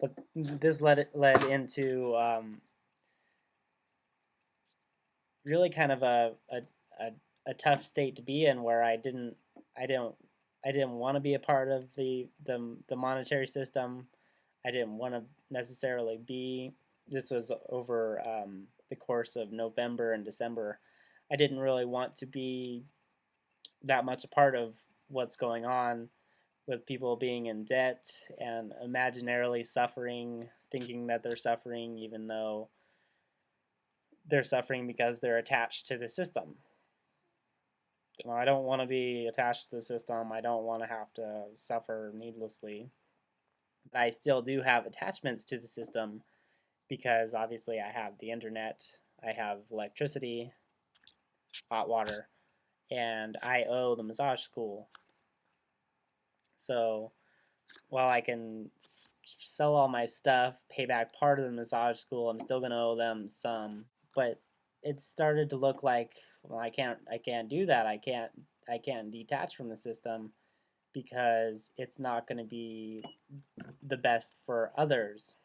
but this led into really kind of a a tough state to be in, where I didn't I didn't want to be a part of the monetary system. I didn't want to necessarily be. This was over the course of November and December. I didn't really want to be that much a part of what's going on, with people being in debt and imaginarily suffering, thinking that they're suffering even though they're suffering because they're attached to the system. Well, I don't want to be attached to the system. I don't want to have to suffer needlessly. But I still do have attachments to the system because obviously I have the internet, I have electricity, hot water, and I owe the massage school. So while I can sell all my stuff, pay back part of the massage school, I'm still gonna owe them some. But it started to look like, well, I can't do that. I can't detach from the system because it's not going to be the best for others.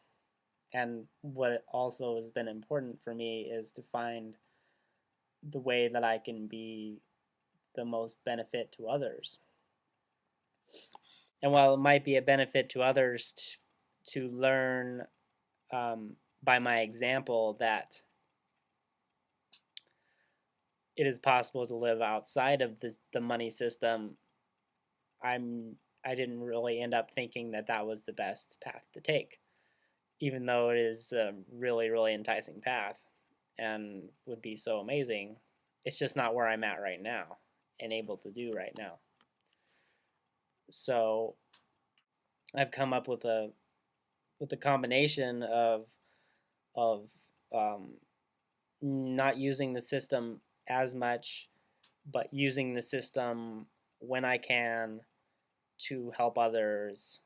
And what also has been important for me is to find the way that I can be the most benefit to others. And while it might be a benefit to others to learn by my example that it is possible to live outside of the money system, I didn't really end up thinking that that was the best path to take, even though it is a really enticing path and would be so amazing. It's just not where I'm at right now and able to do right now. So I've come up with a combination of not using the system as much, but using the system when I can to help others.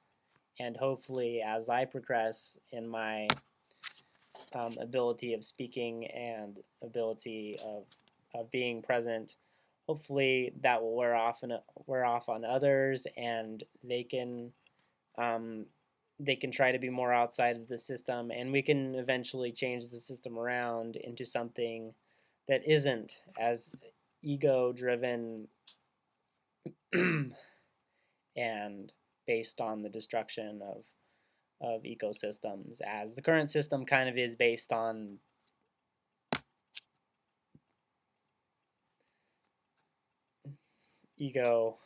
And hopefully, as I progress in my ability of speaking and ability of being present, hopefully that will wear off on others, and um, they can try to be more outside of the system, and we can eventually change the system around into something that isn't as ego driven and based on the destruction of ecosystems, as the current system kind of is based on ego.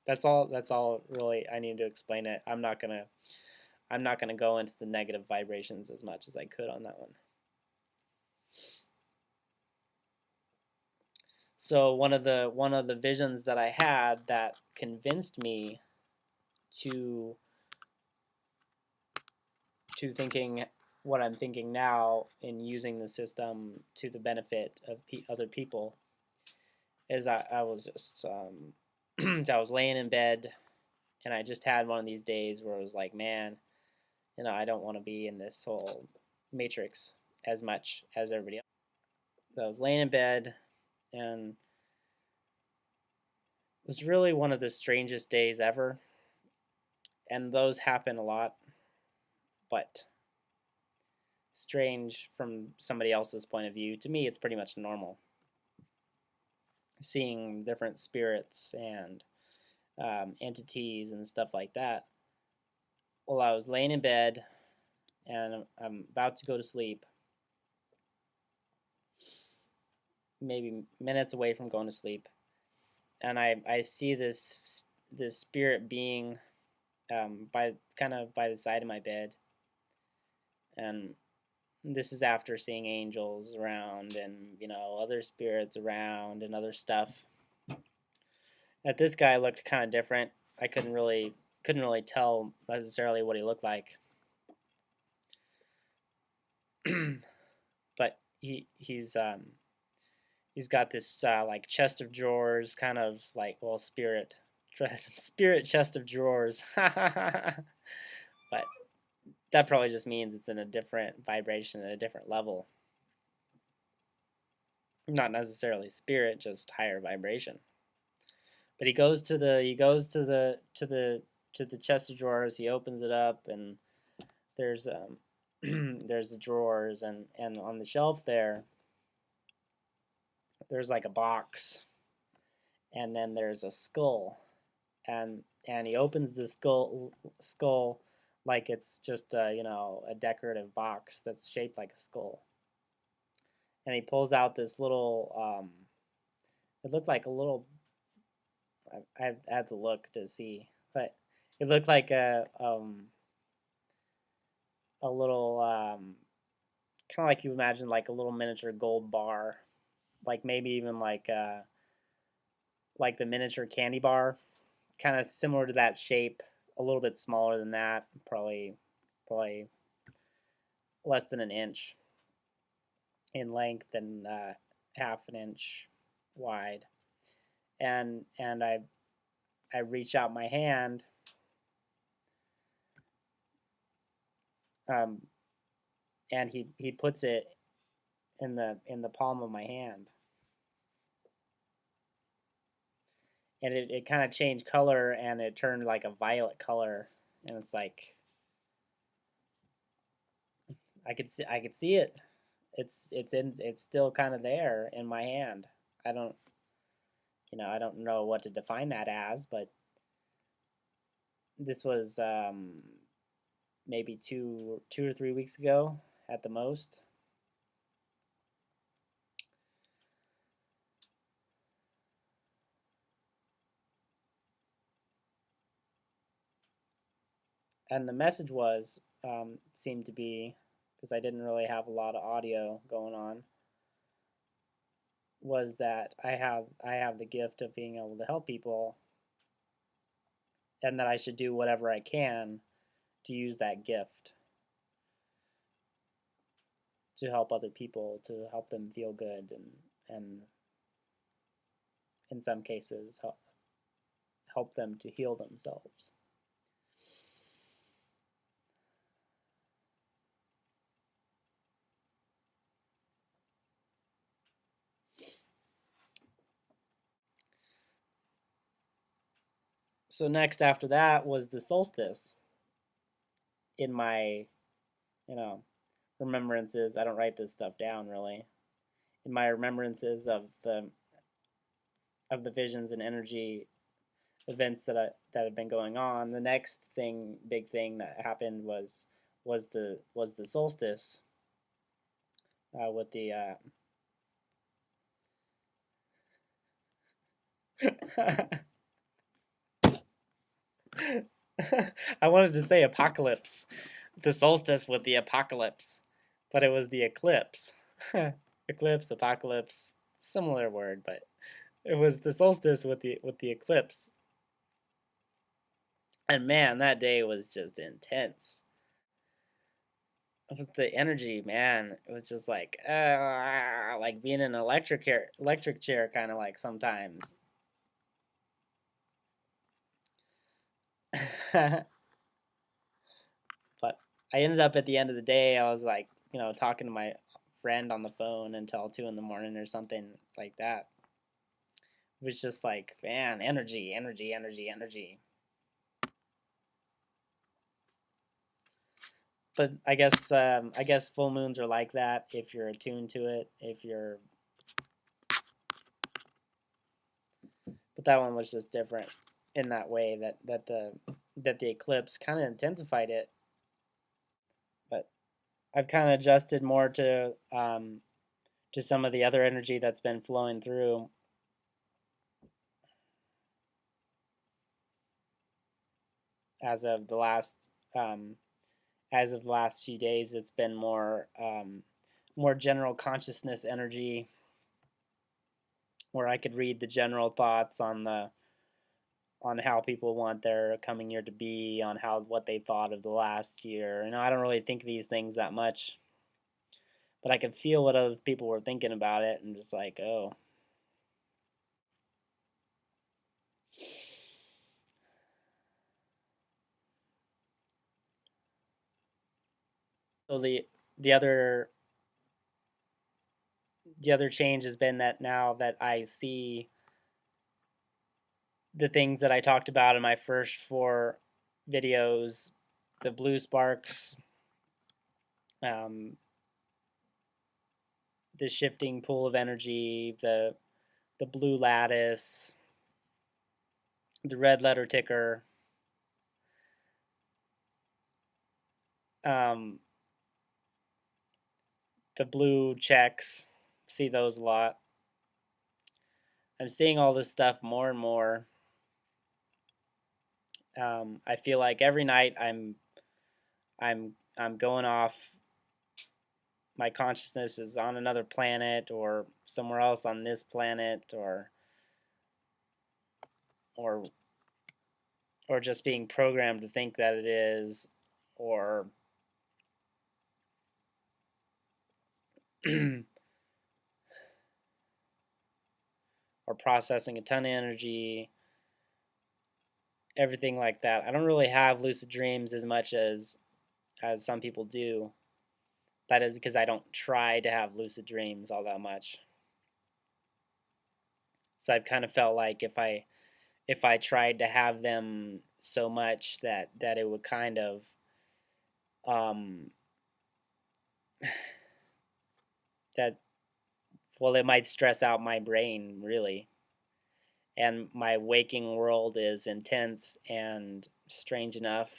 That's all really I need to explain it. I'm not gonna go into the negative vibrations as much as I could on that one. So one of the visions that I had that convinced me to thinking what I'm thinking now in using the system to the benefit of other people is I was just I was laying in bed, and I just had one of these days where it was like, man, you know, I don't want to be in this whole matrix as much as everybody else. So I was laying in bed, and it was really one of the strangest days ever. And those happen a lot, but strange from somebody else's point of view. To me, it's pretty much normal. Seeing different spirits and entities and stuff like that. Well, I was laying in bed and I'm about to go to sleep, maybe minutes away from going to sleep, and I see this spirit being by kind of by the side of my bed, and this is after seeing angels around and other spirits around and other stuff. That this guy looked kind of different. I couldn't really tell necessarily what he looked like, but he's got this like chest of drawers, kind of like, well, spirit chest of drawers. But that probably just means it's in a different vibration, at a different level. Not necessarily spirit, just higher vibration. But he goes to to the chest of drawers. He opens it up, and there's there's the drawers, and on the shelf there's like a box, and then there's a skull, and he opens the skull like it's just a decorative box that's shaped like a skull, and he pulls out this little it looked like a little I had to look to see, but it looked like a little kind of like you imagine like a little miniature gold bar, like maybe even like the miniature candy bar, kind of similar to that shape, a little bit smaller than that, probably less than an inch in length and half an inch wide, and I reach out my hand, um, and he puts it in the palm of my hand, and it kind of changed color, and it turned like a violet color, and it's like I could see it. It's still kind of there in my hand. I don't I don't know what to define that as, but this was maybe 2 or 3 weeks ago at the most. And the message was seemed to be, because I didn't really have a lot of audio going on, was that I have the gift of being able to help people, and that I should do whatever I can to use that gift to help other people, to help them feel good, and in some cases help them to heal themselves. So next after that was the solstice. In my, remembrances, I don't write this stuff down really. In my remembrances of the visions and energy events that have been going on, the next big thing that happened was the solstice, with the I wanted to say apocalypse, the solstice with the apocalypse, but it was the eclipse. Eclipse, apocalypse, similar word, but it was the solstice with the eclipse. And man, that day was just intense. With the energy, man, it was just like being in an electric chair, kind of like sometimes. But I ended up at the end of the day, I was like, talking to my friend on the phone until 2 in the morning or something like that. It was just like, man, energy, energy, energy, energy. But I guess full moons are like that if you're attuned to it. But that one was just different in that way, that the eclipse kind of intensified it. But I've kind of adjusted more to some of the other energy that's been flowing through. As of the last few days, it's been more general consciousness energy, where I could read the general thoughts on how people want their coming year to be, on what they thought of the last year. I don't really think of these things that much, but I could feel what other people were thinking about it, and just like, oh. So the other change has been that now that I see the things that I talked about in my first four videos, the blue sparks, um, the shifting pool of energy, the blue lattice, the red letter ticker, um, the blue checks. See those a lot. I'm seeing all this stuff more and more. I feel like every night I'm going off. My consciousness is on another planet or somewhere else on this planet, or or just being programmed to think that it is, or or processing a ton of energy, everything like that. I don't really have lucid dreams as much as some people do. That is because I don't try to have lucid dreams all that much. So I've kind of felt like if I tried to have them so much that it would kind of um, that well, it might stress out my brain really, and my waking world is intense and strange enough.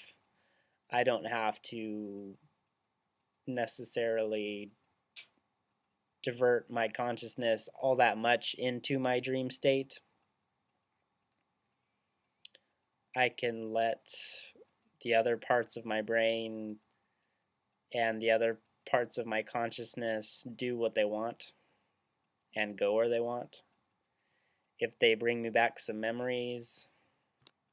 I don't have to necessarily divert my consciousness all that much into my dream state. I can let the other parts of my brain and the other parts of my consciousness do what they want and go where they want. If they bring me back some memories,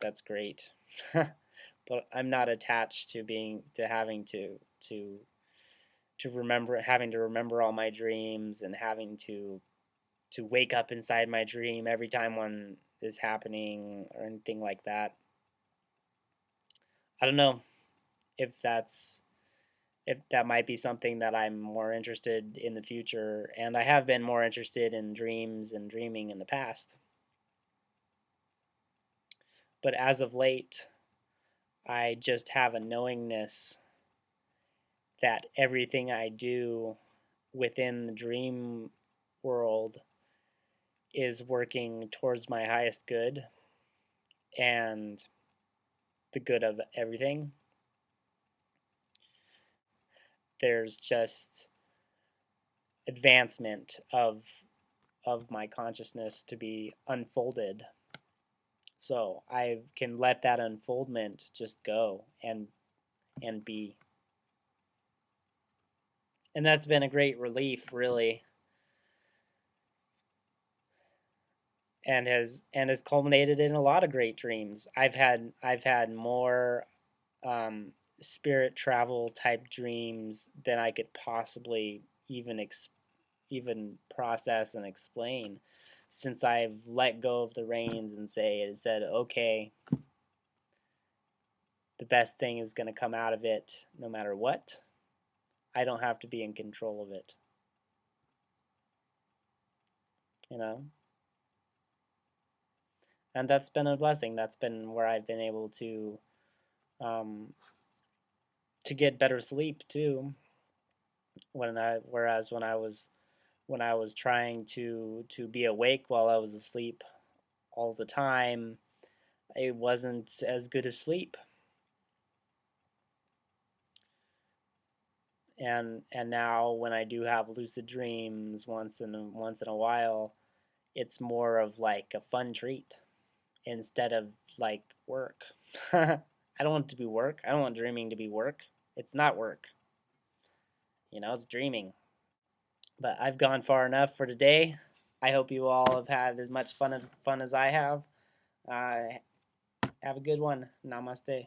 that's great. But I'm not attached to having to remember, having to remember all my dreams and having to wake up inside my dream every time one is happening or anything like that. I don't know if that might be something that I'm more interested in the future, and I have been more interested in dreams and dreaming in the past. But as of late, I just have a knowingness that everything I do within the dream world is working towards my highest good and the good of everything. There's just advancement of my consciousness to be unfolded. So I can let that unfoldment just go and be. And that's been a great relief, really. And has culminated in a lot of great dreams. I've had more spirit travel type dreams than I could possibly even process and explain, since I've let go of the reins and said, okay, the best thing is going to come out of it no matter what. I don't have to be in control of it. You know? And that's been a blessing. That's been where I've been able to get better sleep too. Whereas when I was trying to be awake while I was asleep all the time, it wasn't as good of sleep. And now when I do have lucid dreams once in a while, it's more of like a fun treat instead of like work. I don't want it to be work. I don't want dreaming to be work. It's not work. It's dreaming. But I've gone far enough for today. I hope you all have had as much fun as I have. Have a good one. Namaste.